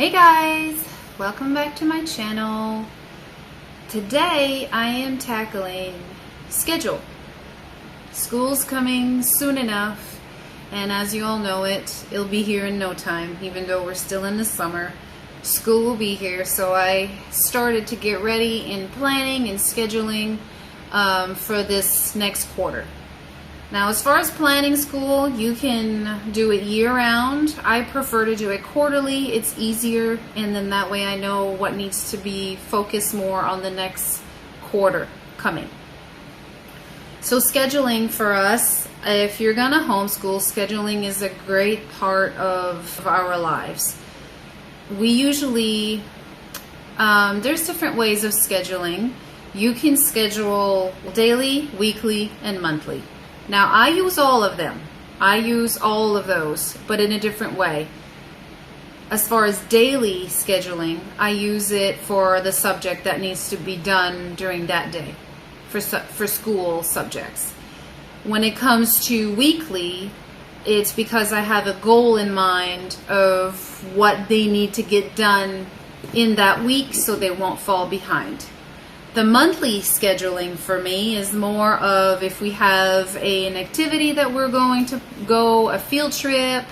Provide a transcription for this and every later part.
Hey guys, welcome back to my channel. Today I am tackling schedule. School's coming soon enough, and as you all know it'll be here in no time. Even though we're still in the summer, school will be here, so I started to get ready in planning and scheduling for this next quarter. Now, as far as planning school, you can do it year-round. I prefer to do it quarterly. It's easier, and then that way I know what needs to be focused more on the next quarter coming. So scheduling for us, if you're gonna homeschool, scheduling is a great part of our lives. We usually, there's different ways of scheduling. You can schedule daily, weekly, and monthly. Now, I use all of them. I use all of those, but in a different way. As far as daily scheduling, I use it for the subject that needs to be done during that day, for school subjects. When it comes to weekly, it's because I have a goal in mind of what they need to get done in that week so they won't fall behind. The monthly scheduling for me is more of if we have an activity that we're going to go, a field trip,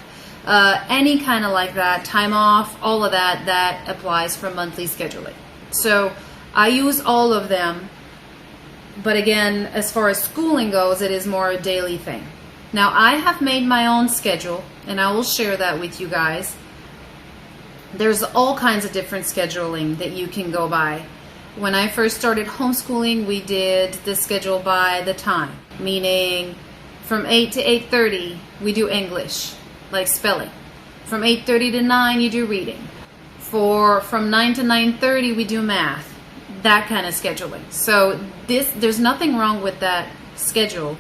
any kind of like that, time off, all of that applies for monthly scheduling. So I use all of them, but again, as far as schooling goes, it is more a daily thing. Now, I have made my own schedule, and I will share that with you guys. There's all kinds of different scheduling that you can go by. When I first started homeschooling, we did the schedule by the time, meaning from 8 to 8:30, we do English, like spelling. From 8:30 to 9, you do reading. From 9 to 9:30, we do math, that kind of scheduling. So there's nothing wrong with that schedule.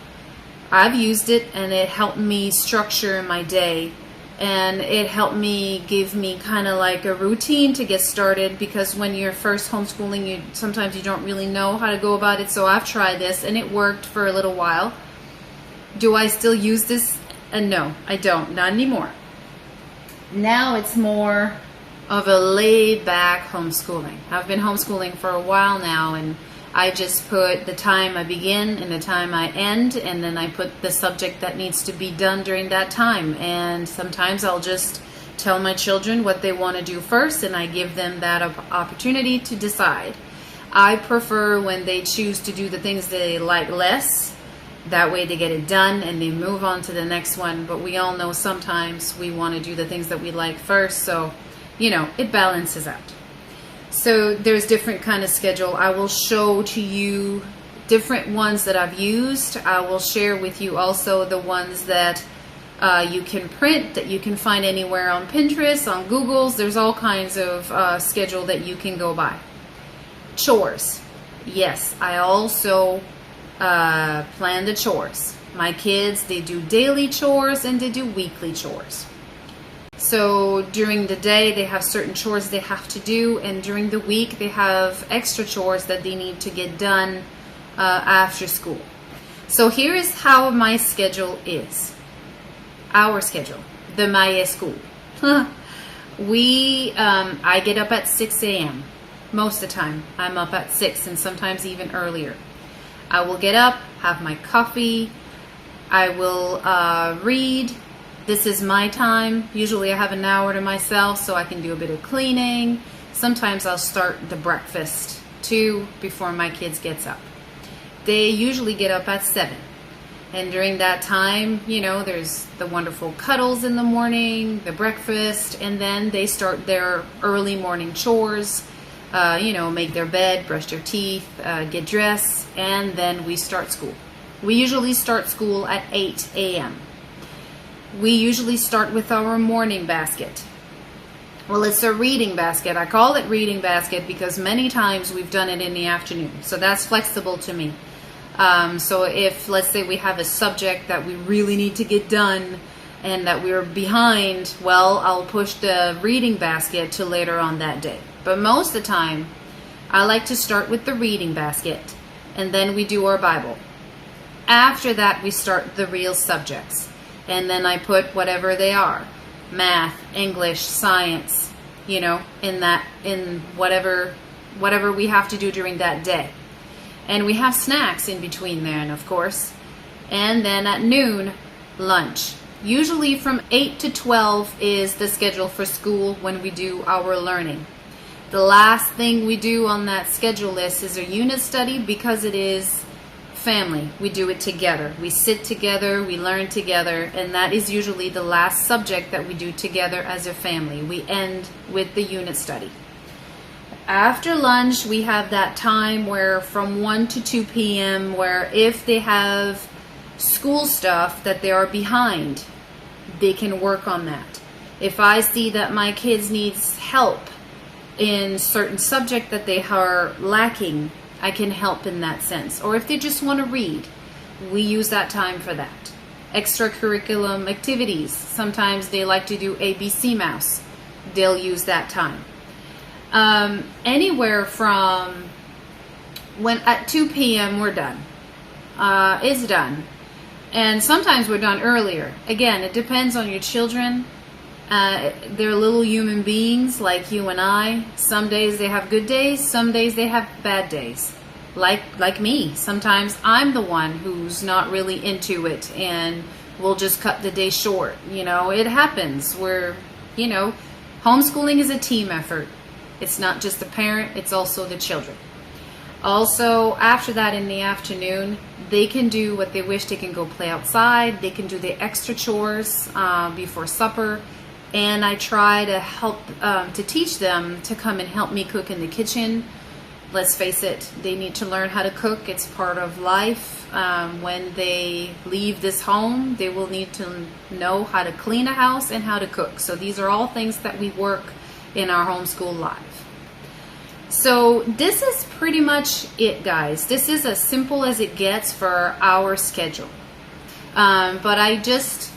I've used it, and it helped me structure my day. And it helped me, give me kind of like a routine to get started, because when you're first homeschooling, sometimes you don't really know how to go about it. So I've tried this, and it worked for a little while. Do I still use this? No, I don't, not anymore. Now it's more of a laid-back homeschooling. I've been homeschooling for a while now, and I just put the time I begin and the time I end, and then I put the subject that needs to be done during that time. And sometimes I'll just tell my children what they want to do first, and I give them that opportunity to decide. I prefer when they choose to do the things they like less. That way they get it done and they move on to the next one. But we all know sometimes we want to do the things that we like first, so it balances out. So there's different kind of schedule. I will show to you different ones that I've used. I will share with you also the ones that you can print, that you can find anywhere on Pinterest, on Google's. There's all kinds of schedule that you can go by. Chores. Yes, I also plan the chores. My kids, they do daily chores and they do weekly chores. So during the day, they have certain chores they have to do, and during the week, they have extra chores that they need to get done after school. So here is how my schedule is. Our schedule, the Maya school. I get up at 6 a.m. Most of the time, I'm up at 6, and sometimes even earlier. I will get up, have my coffee. I will read. This is my time. Usually I have an hour to myself so I can do a bit of cleaning. Sometimes I'll start the breakfast too before my kids gets up. They usually get up at 7. And during that time, there's the wonderful cuddles in the morning, the breakfast, and then they start their early morning chores, make their bed, brush their teeth, get dressed, and then we start school. We usually start school at 8 a.m. We usually start with our morning basket. Well, it's a reading basket. I call it reading basket because many times we've done it in the afternoon. So that's flexible to me. So if, let's say, we have a subject that we really need to get done and that we're behind, well, I'll push the reading basket to later on that day. But most of the time, I like to start with the reading basket, and then we do our Bible. After that, we start the real subjects. And then I put whatever they are. Math, English, science, you know, in whatever we have to do during that day. And we have snacks in between then, of course. And then at noon, lunch. Usually from 8 to 12 is the schedule for school when we do our learning. The last thing we do on that schedule list is a unit study, because it is family. We do it together. We sit together, we learn together, and that is usually the last subject that we do together as a family. We end with the unit study. After lunch, we have that time where from 1 to 2 p.m. where if they have school stuff that they are behind, they can work on that. If I see that my kids needs help in certain subject that they are lacking, I can help in that sense. Or if they just want to read, we use that time for that. Extracurriculum activities, sometimes they like to do ABC Mouse, they'll use that time. Anywhere from when at 2 p.m. we're done. It's done. And sometimes we're done earlier. Again, it depends on your children. They're little human beings like you and I. Some days they have good days, some days they have bad days. Like me. Sometimes I'm the one who's not really into it and we'll just cut the day short. You know, it happens. Homeschooling is a team effort. It's not just the parent, it's also the children. Also, after that in the afternoon, they can do what they wish. They can go play outside. They can do the extra chores before supper. And I try to help to teach them to come and help me cook in the kitchen. Let's face it, they need to learn how to cook. It's part of life. When they leave this home, they will need to know how to clean a house and how to cook. So these are all things that we work in our homeschool life. So this is pretty much it, guys. This is as simple as it gets for our schedule. But I just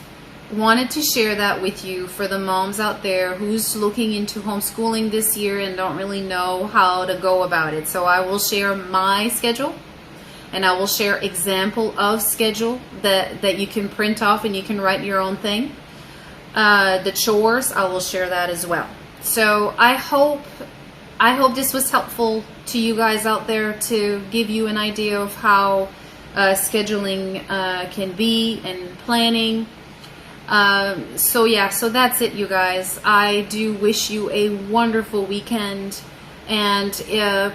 wanted to share that with you for the moms out there who's looking into homeschooling this year and don't really know how to go about it. So I will share my schedule, and I will share example of schedule that you can print off and you can write your own thing. The chores, I will share that as well. So I hope this was helpful to you guys out there to give you an idea of how scheduling can be and planning. So that's it, you guys. I do wish you a wonderful weekend, and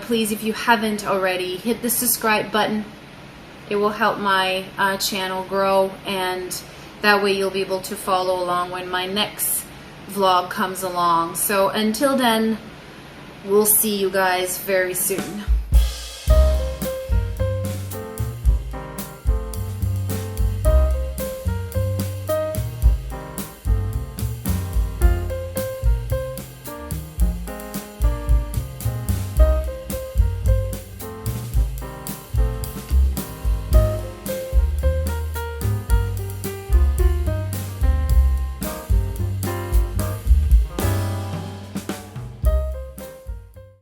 please, if you haven't already, hit the subscribe button. It will help my channel grow, and that way you'll be able to follow along when my next vlog comes along. So until then, we'll see you guys very soon.